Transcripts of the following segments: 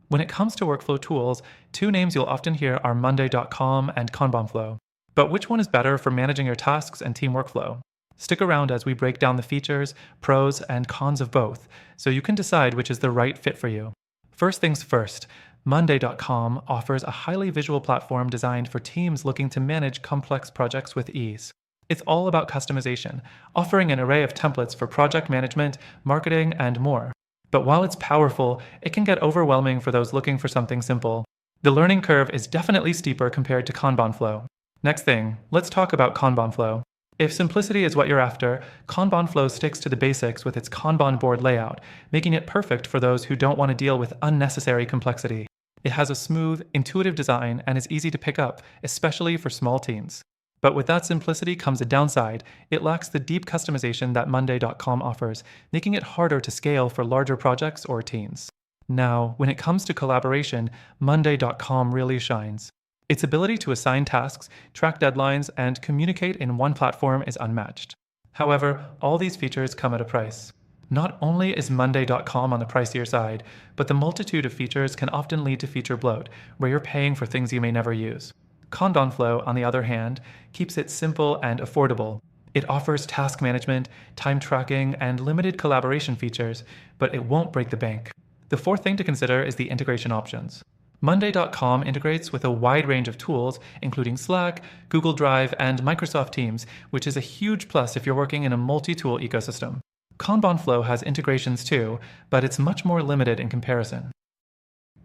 When it comes to workflow tools, two names you'll often hear are Monday.com and KanbanFlow. But which one is better for managing your tasks and team workflow? Stick around as we break down the features, pros, and cons of both, so you can decide which is the right fit for you. First things first, Monday.com offers a highly visual platform designed for teams looking to manage complex projects with ease. It's all about customization, offering an array of templates for project management, marketing, and more. But while it's powerful, it can get overwhelming for those looking for something simple. The learning curve is definitely steeper compared to KanbanFlow. Next thing, let's talk about KanbanFlow. If simplicity is what you're after, KanbanFlow sticks to the basics with its Kanban board layout, making it perfect for those who don't want to deal with unnecessary complexity. It has a smooth, intuitive design and is easy to pick up, especially for small teams. But with that simplicity comes a downside. It lacks the deep customization that Monday.com offers, making it harder to scale for larger projects or teams. Now, when it comes to collaboration, Monday.com really shines. Its ability to assign tasks, track deadlines, and communicate in one platform is unmatched. However, all these features come at a price. Not only is Monday.com on the pricier side, but the multitude of features can often lead to feature bloat, where you're paying for things you may never use. KanbanFlow, on the other hand, keeps it simple and affordable. It offers task management, time tracking, and limited collaboration features, but it won't break the bank. The fourth thing to consider is the integration options. Monday.com integrates with a wide range of tools, including Slack, Google Drive, and Microsoft Teams, which is a huge plus if you're working in a multi-tool ecosystem. KanbanFlow has integrations too, but it's much more limited in comparison.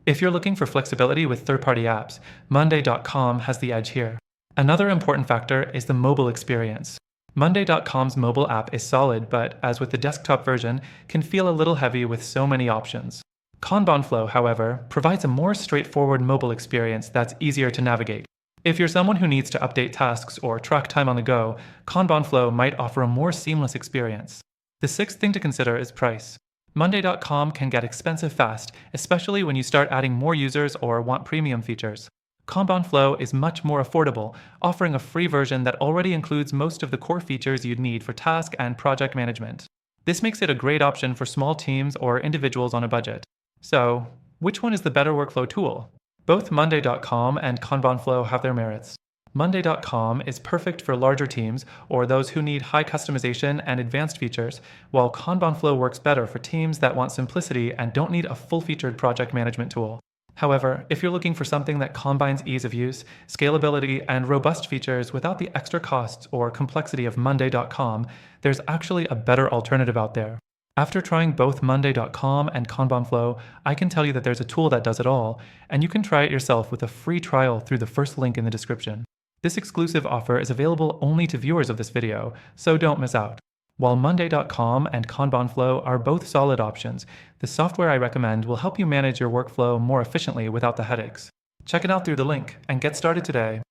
If you're looking for flexibility with third-party apps, Monday.com has the edge here. Another important factor is the mobile experience. Monday.com's mobile app is solid, but as with the desktop version, can feel a little heavy with so many options. KanbanFlow, however, provides a more straightforward mobile experience that's easier to navigate. If you're someone who needs to update tasks or track time on the go, KanbanFlow might offer a more seamless experience. The sixth thing to consider is price. Monday.com can get expensive fast, especially when you start adding more users or want premium features. KanbanFlow is much more affordable, offering a free version that already includes most of the core features you'd need for task and project management. This makes it a great option for small teams or individuals on a budget. So, which one is the better workflow tool? Both Monday.com and KanbanFlow have their merits. Monday.com is perfect for larger teams or those who need high customization and advanced features, while KanbanFlow works better for teams that want simplicity and don't need a full-featured project management tool. However, if you're looking for something that combines ease of use, scalability, and robust features without the extra costs or complexity of Monday.com, there's actually a better alternative out there. After trying both Monday.com and KanbanFlow, I can tell you that there's a tool that does it all, and you can try it yourself with a free trial through the first link in the description. This exclusive offer is available only to viewers of this video, so don't miss out. While Monday.com and KanbanFlow are both solid options, the software I recommend will help you manage your workflow more efficiently without the headaches. Check it out through the link and get started today.